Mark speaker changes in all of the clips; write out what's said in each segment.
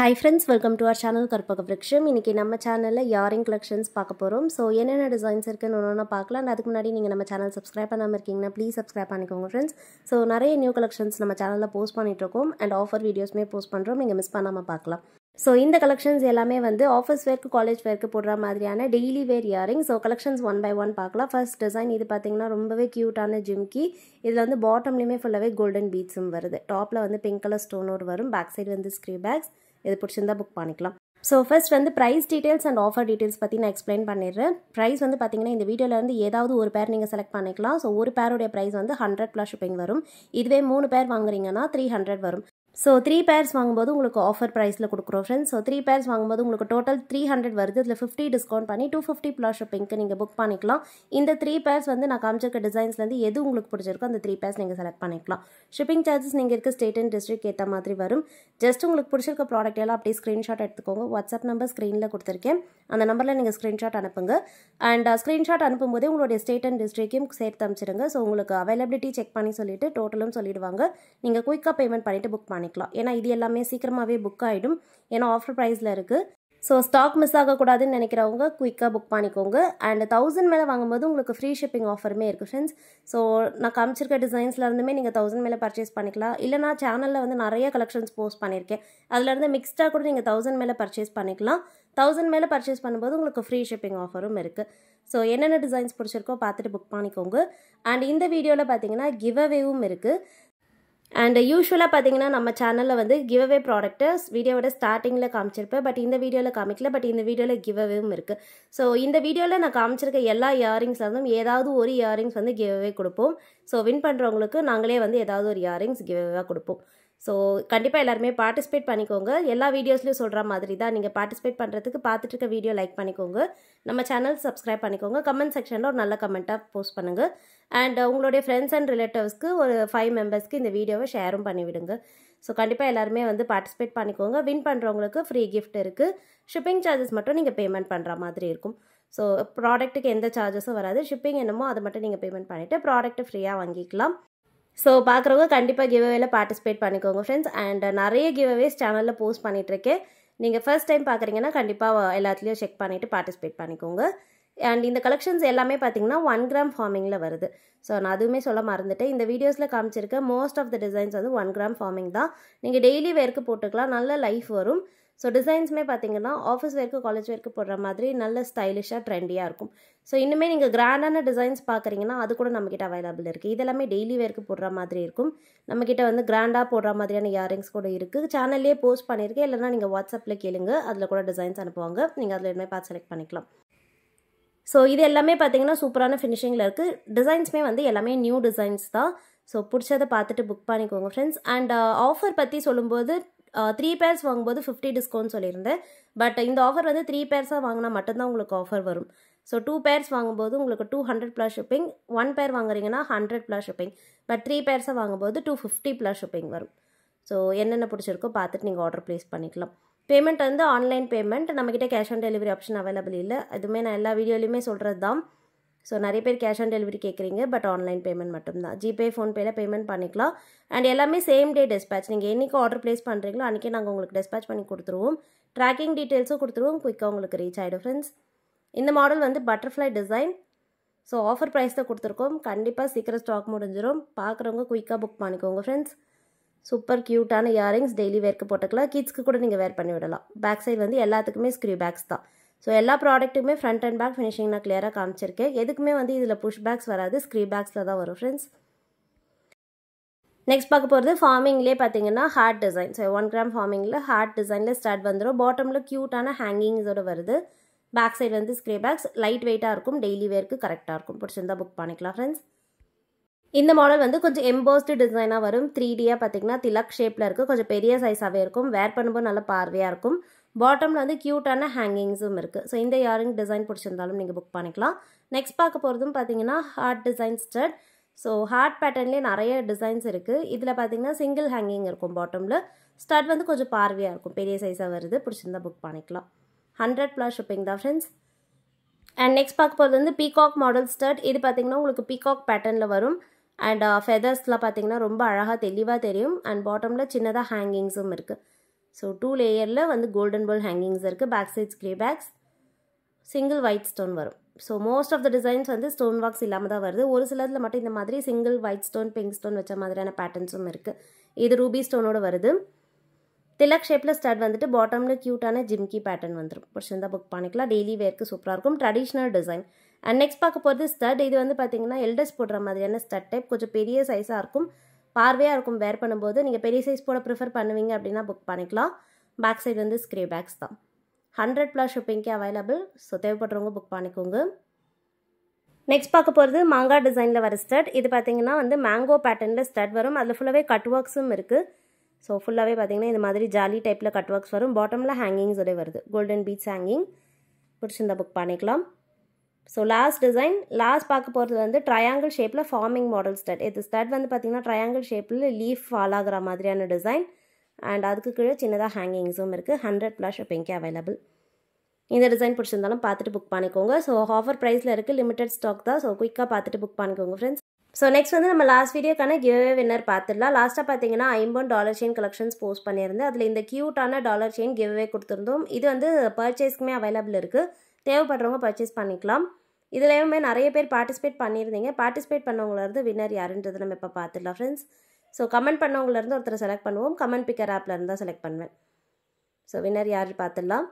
Speaker 1: Hi friends, welcome to our channel Karpaka Vriksham. இன்னைக்கு நம்ம சேனல்ல இயரிங் கலெக்ஷன்ஸ் பார்க்க போறோம். சோ என்னென்ன டிசைன்ஸ் இருக்குன்னு ஒவ்வொண்ணா பார்க்கலாம். and அதுக்கு முன்னாடி நீங்க நம்ம சேனல் சப்ஸ்கிரைப் பண்ணாம இருக்கீங்கன்னா ப்ளீஸ் சப்ஸ்கிரைப் பண்ணிக்கோங்க friends. சோ நிறைய நியூ கலெக்ஷன்ஸ் நம்ம சேனல்ல போஸ்ட் பண்ணிட்டு இருக்கோம் and ஆஃபர் வீடியோஸ்மே போஸ்ட் பண்றோம். நீங்க மிஸ் பண்ணாம பார்க்கலாம். So இந்த கலெக்ஷன்ஸ் எல்லாமே வந்து ஆஃபீஸ் வேர்க்கு காலேஜ் வேர்க்கு போடுற மாதிரியான daily wear earring. So collections one by one பார்க்கலாம். ஃபர்ஸ்ட் டிசைன் இது பார்த்தீங்கன்னா ரொம்பவே க்யூட்டான ஜிம்கி. இதில் வந்து பாட்டம்லேயுமே ஃபுல்லாகவே கோல்டன் பீட்ஸும் வருது. டாப்பில் வந்து பிங்க் கலர் ஸ்டோனோர் வரும். பேக் சைடு வந்து ஸ்க்ரீ பேக்ஸ். இது பிடிச்சிருந்தா புக் பண்ணிக்கலாம். ஸோ ஃபர்ஸ்ட் வந்து price details and offer details பற்றி நான் எக்ஸ்பிளைன் பண்ணிடுறேன். ப்ரைஸ் வந்து பார்த்தீங்கன்னா இந்த வீடியோவில் வந்து ஏதாவது ஒரு பேர் நீங்கள் செலக்ட் பண்ணிக்கலாம். ஸோ ஒரு பேருடைய ப்ரைஸ் வந்து 100 + ஷிப்பிங் வரும். இதுவே 3 பேர் வாங்குறீங்கன்னா 300 வரும். ஸோ 3 பேர்ஸ் வாங்கும்போது உங்களுக்கு ஆஃபர் ப்ரைஸில் கொடுக்குறோம் ஃப்ரெண்ட்ஸ். ஸோ 3 பேர்ஸ் வாங்கும்போது உங்களுக்கு டோட்டல் 300 வருது. இதில் 50 டிஸ்கவுண்ட் பண்ணி 250 + ஷிப்பிங்க்கு நீங்கள் புக் பண்ணிக்கலாம். இந்த 3 பேர்ஸ் வந்து நான் காமிச்சிருக்க டிசைன்ஸ்லேருந்து எது உங்களுக்கு பிடிச்சிருக்கோ அந்த 3 பேர்ஸ் நீங்கள் செலக்ட் பண்ணிக்கலாம். ஷிப்பிங் சார்ஜஸ் நீங்கள் இருக்க ஸ்டேட் அண்ட் டிஸ்ட்ரிக்ட் ஏற்ற மாதிரி வரும். ஜஸ்ட் உங்களுக்கு பிடிச்சிருக்க ப்ராடக்ட் எல்லாம் அப்படியே ஸ்க்ரீன்ஷாட் எடுத்துக்கோங்க. வாட்ஸ்அப் நம்பர் ஸ்க்ரீனில் கொடுத்துருக்கேன். அந்த நம்பரில் நீங்கள் ஸ்க்ரீன்ஷாட் அனுப்புங்க. அண்ட் ஸ்க்ரீன்ஷாட் அனுப்பும்போதே உங்களுடைய ஸ்டேட் அண்ட் டிஸ்ட்ரிக்டையும் சேர்த்து அனுப்பிச்சிடுங்க. ஸோ உங்களுக்கு அவைலபிலிட்டி செக் பண்ணி சொல்லிட்டு டோட்டலும் சொல்லிடுவாங்க. நீங்கள் குயிக்காக பேமெண்ட் பண்ணிவிட்டு புக் பண்ணிக்கலாம். ஏன்னா இது எல்லாமே சீக்கிரமாகவே புக் ஆகிடும். ஏன்னா ஆஃபர் ப்ரைஸில் இருக்குது. ஸோ ஸ்டாக் மிஸ் ஆகக்கூடாதுன்னு நினைக்கிறவங்க குயிக்காக புக் பண்ணிக்கோங்க. அண்ட் 1000 மேலே வாங்கும்போது உங்களுக்கு ஃப்ரீ ஷிப்பிங் ஆஃபருமே இருக்குது ஃப்ரெண்ட்ஸ். ஸோ நான் காமிச்சிருக்க டிசைன்ஸ்லேருந்துமே நீங்கள் 1000 மேலே பர்ச்சேஸ் பண்ணிக்கலாம். இல்லைனா சேனலில் வந்து நிறைய கலெக்ஷன்ஸ் போஸ்ட் பண்ணியிருக்கேன். அதுலேருந்து மிக்ஸ்டாக கூட நீங்கள் 1000 மேலே பர்ச்சேஸ் பண்ணிக்கலாம். 1000 மேலே பர்ச்சேஸ் பண்ணும்போது உங்களுக்கு ஃப்ரீ ஷிப்பிங் ஆஃபரும் இருக்குது. ஸோ என்னென்ன டிசைன்ஸ் பிடிச்சிருக்கோ பார்த்துட்டு புக் பண்ணிக்கோங்க. அண்ட் இந்த வீடியோவில் பார்த்தீங்கன்னா கிவ் அவேவும் இருக்குது. அண்ட் யூஸ்வலாக பார்த்தீங்கன்னா நம்ம சேனலில் வந்து கிவ் அவே ப்ராடக்ட்டு வீடியோவோட ஸ்டார்டிங்கில் காமிச்சிருப்பேன். பட் இந்த வீடியோவில் காமிக்கல. பட் இந்த வீடியோவில் கிவ் அவேவும் இருக்குது. ஸோ இந்த வீடியோவில் நான் காமிச்சிருக்க எல்லா இயரிங்ஸ்லேருந்தும் ஏதாவது ஒரு இயரிங்ஸ் வந்து கிவ் அவே கொடுப்போம். ஸோ வின் பண்ணுறவங்களுக்கு நாங்களே வந்து ஏதாவது ஒரு இயரிங்ஸ் கிவ் அவேவாக கொடுப்போம். ஸோ கண்டிப்பாக எல்லாருமே பார்ட்டிசிபேட் பண்ணிக்கோங்க. எல்லா வீடியோஸ்லையும் சொல்கிற மாதிரி தான் நீங்கள் பார்ட்டிசிபேட் பண்ணுறதுக்கு பார்த்துட்டு இருக்க வீடியோ லைக் பண்ணிக்கோங்க. நம்ம சேனல் சப்ஸ்கிரைப் பண்ணிக்கோங்க. கமெண்ட் செக்ஷனில் ஒரு நல்ல கமெண்ட்டாக போஸ்ட் பண்ணுங்கள். அண்ட் உங்களுடைய ஃப்ரெண்ட்ஸ் அண்ட் ரிலேட்டிவ்ஸ்க்கு ஒரு 5 மெம்பர்ஸ்க்கு இந்த வீடியோவை ஷேரும் பண்ணிவிடுங்க. ஸோ கண்டிப்பாக எல்லாருமே வந்து பார்ட்டிசிபேட் பண்ணிக்கோங்க. வின் பண்ணுறவங்களுக்கு ஃப்ரீ கிஃப்ட் இருக்குது. ஷிப்பிங் சார்ஜஸ் மட்டும் நீங்கள் பேமெண்ட் பண்ணுற மாதிரி இருக்கும். ஸோ ப்ராடக்ட்டுக்கு எந்த சார்ஜஸும் வராது. ஷிப்பிங் என்னமோ அதை மட்டும் நீங்கள் பேமெண்ட் பண்ணிவிட்டு ப்ராடக்ட்டை ஃப்ரீயாக வாங்கிக்கலாம். ஸோ பார்க்குறவங்க கண்டிப்பாக கிவ் அவேல பார்ட்டிசிபேட் பண்ணிக்கோங்க ஃப்ரெண்ட்ஸ். அண்ட் நிறைய கிவ் அவேஸ் சேனலில் போஸ்ட் பண்ணிகிட்ருக்கேன். நீங்கள் ஃபர்ஸ்ட் டைம் பார்க்குறீங்கன்னா கண்டிப்பாக எல்லாத்துலேயும் செக் பண்ணிவிட்டு பார்ட்டிசிபேட் பண்ணிக்கோங்க. அண்ட் இந்த கலெக்ஷன்ஸ் எல்லாமே பார்த்தீங்கன்னா 1 கிராம் ஃபார்மிங்கில் வருது. ஸோ நான் அதுவுமே சொல்ல மறந்துட்டேன். இந்த வீடியோஸில் காமிச்சிருக்க மோஸ்ட் ஆஃப் த டிசைன்ஸ் வந்து 1 கிராம் ஃபார்மிங் தான். நீங்கள் டெய்லி வேர்க்கு போட்டுக்கலாம். நல்ல லைஃப் வரும். ஸோ டிசைன்ஸுமே பார்த்தீங்கன்னா ஆஃபீஸ் வேர்க்கு காலேஜ் வேர்க்கு போடுற மாதிரி நல்ல ஸ்டைலிஷாக ட்ரெண்டியாக இருக்கும். ஸோ இன்னுமே நீங்கள் கிராண்டான டிசைன்ஸ் பார்க்குறீங்கன்னா அது கூட நம்மக்கிட்ட அவைலபிள் இருக்குது. இதெல்லாமே டெய்லி வேர்க்கு போடுற மாதிரி இருக்கும். நம்மக்கிட்ட வந்து கிராண்டாக போடுற மாதிரியான இயரிங்ஸ் கூட இருக்குது. சேனல்லே போஸ்ட் பண்ணியிருக்கேன். இல்லைனா நீங்கள் வாட்ஸ்அப்பில் கேளுங்க. அதில் கூட டிசைன்ஸ் அனுப்புவாங்க. நீங்கள் அதில் எல்லாமே பார்த்து செலக்ட் பண்ணிக்கலாம். ஸோ இது எல்லாமே பார்த்தீங்கன்னா சூப்பரான ஃபினிஷிங்கில் இருக்குது. டிசைன்ஸுமே வந்து எல்லாமே நியூ டிசைன்ஸ் தான். ஸோ பிடிச்சதை பார்த்துட்டு புக் பண்ணிக்கோங்க ஃப்ரெண்ட்ஸ். அண்ட் ஆஃபர் பற்றி சொல்லும்போது 3 பேர்ஸ் வாங்கும்போது 50 டிஸ்கவுண்ட் சொல்லியிருந்தேன். பட் இந்த ஆஃபர் வந்து 3 பேர்ஸாக வாங்கினா மட்டும்தான் உங்களுக்கு ஆஃபர் வரும். ஸோ 2 பேர்ஸ் வாங்கும்போது உங்களுக்கு 200 + ஷிப்பிங். 1 பேர் வாங்குறீங்கன்னா 100 + ஷிப்பிங். பட் 3 பேர்ஸாக வாங்கும்போது 250 + ஷிப்பிங் வரும். ஸோ என்னென்ன பிடிச்சிருக்கோ பார்த்துட்டு நீங்கள் ஆர்டர் ப்ளேஸ் பண்ணிக்கலாம். பேமெண்ட் வந்து ஆன்லைன் பேமெண்ட். நம்மக்கிட்ட cash on delivery option available இல்லை. அதுவுமே நான் எல்லா வீடியோலையுமே சொல்கிறது தான். ஸோ நிறைய பேர் கேஷ் ஆன் டெலிவரி கேட்குறீங்க. பட் ஆன்லைன் பேமெண்ட் மட்டும்தான். ஜிபே ஃபோன்பேயில் பேமெண்ட் பண்ணிக்கலாம். அண்ட் எல்லாமே சேம் டே டிஸ்பேச். நீங்கள் என்றைக்கு ஆர்டர் ப்ளேஸ் பண்ணுறீங்களோ அன்றைக்கே நாங்கள் உங்களுக்கு டிஸ்பேச் பண்ணி கொடுத்துருவோம். ட்ராக்கிங் டீட்டெயில்ஸும் கொடுத்துருவோம். குயிக்காக உங்களுக்கு ரீச் ஆகிடும் ஃப்ரெண்ட்ஸ். இந்த மாடல் வந்து butterfly design. So offer price தான் கொடுத்துருக்கோம். கண்டிப்பாக சீக்கிரம் ஸ்டாக் முடிஞ்சிடும். பார்க்குறவங்க குயிக்காக புக் பண்ணிக்கோங்க ஃப்ரெண்ட்ஸ். சூப்பர் க்யூட்டான இயரிங்ஸ் டெய்லி வேர்க்கு போட்டுக்கலாம். கிட்ஸ்க்கு கூட நீங்கள் வேர் பண்ணி விடலாம். பேக் சைடு வந்து எல்லாத்துக்குமே ஸ்க்ரீ பேக்ஸ் தான். ஸோ எல்லா ப்ராடக்ட்டுமே ஃப்ரண்ட் அண்ட் பேக் ஃபினிஷிங் நான் கிளியராக காமிச்சிருக்கேன். எதுக்குமே வந்து இதில் புஷ் பேக்ஸ் வராது. ஸ்க்ரீ பேக்ஸில் தான் வரும் ஃப்ரெண்ட்ஸ். நெக்ஸ்ட் பார்க்க போகிறது ஃபார்மிங்லேயே பார்த்தீங்கன்னா ஹார்ட் டிசைன். ஸோ 1 கிராம் ஃபார்மிங்கில் ஹார்ட் டிசைனில் ஸ்டார்ட் வந்துடும். பாட்டமில் க்யூட்டான ஹேங்கிங்ஸோடு வருது. பேக் சைடு வந்து ஸ்க்ரீ பேக்ஸ். லைட் வெயிட்டாக இருக்கும். டெய்லி வேர்க்கு கரெக்டாக இருக்கும். பிடிச்சிருந்தா புக் பண்ணிக்கலாம் ஃப்ரெண்ட்ஸ். இந்த மாடல் வந்து கொஞ்சம் எம்போஸ்டு டிசைனாக வரும். 3Dயாக பார்த்தீங்கன்னா திலக் ஷேப்பில் இருக்குது. கொஞ்சம் பெரிய சைஸாகவே இருக்கும். வேர் பண்ணும்போது நல்ல பார்வையாக இருக்கும். பாட்டமில் வந்து க்யூட்டான ஹேங்கிங்ஸும் இருக்குது. ஸோ இந்த இயரிங் டிசைன் பிடிச்சிருந்தாலும் நீங்கள் புக் பண்ணிக்கலாம். நெக்ஸ்ட் பார்க்க போகிறதும் பார்த்தீங்கன்னா hard design stud. So hard பேட்டர்ன்லேயே நிறைய டிசைன்ஸ் இருக்குது. இதில் பார்த்தீங்கன்னா சிங்கிள் ஹேங்கிங் இருக்கும். பாட்டமில் ஸ்டட் வந்து கொஞ்சம் பார்வையாக இருக்கும். பெரிய சைஸாக வருது. பிடிச்சிருந்தா புக் பண்ணிக்கலாம். 100 + ஷிப்பிங் தான் ஃப்ரெண்ட்ஸ். அண்ட் நெக்ஸ்ட் பார்க்க போகிறது வந்து பீகாக் மாடல் ஸ்டட். இது பார்த்தீங்கன்னா உங்களுக்கு பீகாக் பேட்டர்னில் வரும். அண்ட் ஃபெதர்ஸ்லாம் பார்த்தீங்கன்னா ரொம்ப அழகாக தெளிவாக தெரியும். அண்ட் பாட்டமில் சின்னதாக ஹேங்கிங்ஸும் இருக்குது. ஸோ 2 லேயரில் வந்து கோல்டன் பால் ஹேங்கிங்ஸ் இருக்குது. Back side screw backs, single white stone வரும். So most of the designs வந்து ஸ்டோன் ஒர்க்ஸ் இல்லாமல் தான் வருது. ஒரு சிலதில் மட்டும் இந்த மாதிரி single white stone, pink stone வச்ச மாதிரியான பேட்டர்ன்ஸும் இருக்குது. இது ரூபி ஸ்டோனோட வருது. திலக் ஷேப்பில் ஸ்டட் வந்துட்டு பாட்டமில் க்யூட்டான ஜிம்கி பேட்டர்ன் வந்துடும். பிடிச்சிருந்தா புக் பண்ணிக்கலாம். டெய்லி வேர்க்கு சூப்பராக இருக்கும். Traditional design. அண்ட் நெக்ஸ்ட் பார்க்க போகிறது ஸ்டட். இது வந்து பார்த்தீங்கன்னா எல்டர்ஸ் போடுற மாதிரியான ஸ்டட் டைப். கொஞ்சம் பெரிய சைஸாக இருக்கும், பார்வையாக இருக்கும் வேர் பண்ணும்போது. நீங்கள் பெரிய சைஸ் போட ப்ரிஃபர் பண்ணுவீங்க அப்படின்னா புக் பண்ணிக்கலாம். பேக் சைடு வந்து ஸ்க்ரே பேக்ஸ் தான். 100+ ஷிப்பிங்க்கு அவைலபிள். ஸோ தேவைப்படுறவங்க புக் பண்ணிக்கோங்க. நெக்ஸ்ட் பார்க்க போகிறது மாங்கா டிசைனில் வர ஸ்டட். இது பார்த்தீங்கன்னா வந்து மேங்கோ பேட்டர்னில் ஸ்டட் வரும். அதில் ஃபுல்லாகவே கட் ஒர்க்ஸும் இருக்குது. ஸோ ஃபுல்லாகவே பார்த்தீங்கன்னா இந்த மாதிரி ஜாலி டைப்பில் கட் ஒர்க்ஸ் வரும். பாட்டமில் ஹேங்கிங்ஸோட வருது, கோல்டன் பீட்ஸ் ஹேங்கிங். பிடிச்சிருந்தா புக் பண்ணிக்கலாம். So last design. லாஸ்ட் பார்க்க போகிறது வந்து ட்ரையாங்கிள் ஷேப்பில் ஃபார்மிங் மாடல் ஸ்டட். இது ஸ்டட் வந்து பார்த்தீங்கன்னா ட்ரையாங்கிள் ஷேப்பில் லீஃப் ஃபால் ஆகிற மாதிரியான டிசைன். அண்ட் அதுக்கு கீழே சின்னதாக ஹேங்கிங்ஸும் இருக்குது. 100+ ஷிப்பிங்க்கு அவைலபிள். இந்த டிசைன் பிடிச்சிருந்தாலும் பார்த்துட்டு புக் பண்ணிக்கோங்க. ஸோ ஆஃபர் ப்ரைஸில் இருக்குது, லிமிடெட் ஸ்டாக் தான். ஸோ குயிக்காக பார்த்துட்டு புக் பண்ணிக்கோங்க ஃப்ரெண்ட்ஸ். ஸோ நெக்ஸ்ட் வந்து நம்ம லாஸ்ட் வீடியோக்கான கிவ்அவே வின்னர் பார்த்துடலாம். லாஸ்ட்டாக பார்த்தீங்கன்னா ஐம்பன் டாலர் செயின் கலெக்ஷன்ஸ் போஸ்ட் பண்ணியிருந்தேன். அதில் இந்த க்யூட்டான டாலர் செயின் கிவ்அவே கொடுத்துருந்தோம். இது வந்து பர்ச்சேஸ்க்குமே அவைலபிள் இருக்குது. தேவைப்படுறவங்க பர்ச்சேஸ் பண்ணிக்கலாம். இதுலேயுமே நிறைய பேர் பார்ட்டிசிபேட் பண்ணியிருந்தீங்க. பார்ட்டிசிபேட் பண்ணவங்களேருந்து வின்னர் யாருன்றது நம்ம இப்போ பார்த்துடலாம் ஃப்ரெண்ட்ஸ். ஸோ கமெண்ட் பண்ணவங்களேருந்து ஒருத்தர் செலக்ட் பண்ணுவோம். கமெண்ட் பிக்கர் ஆப்லேருந்து தான் செலக்ட் பண்ணுவேன். ஸோ வின்னர் யார் பார்த்துடலாம்.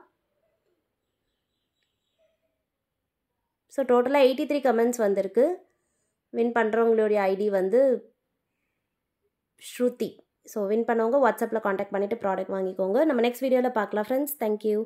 Speaker 1: ஸோ டோட்டலாக 83 கமெண்ட்ஸ் வந்திருக்கு. வின் பண்ணுறவங்களுடைய ஐடி வந்து ஸ்ருதி. ஸோ வின் பண்ணவங்க வாட்ஸ்அப்பில் காண்டாக்ட் பண்ணிவிட்டு ப்ராடக்ட் வாங்கிக்கோங்க. நம்ம நெக்ஸ்ட் வீடியோவில் பார்க்கலாம் ஃப்ரெண்ட்ஸ். தேங்க்யூ.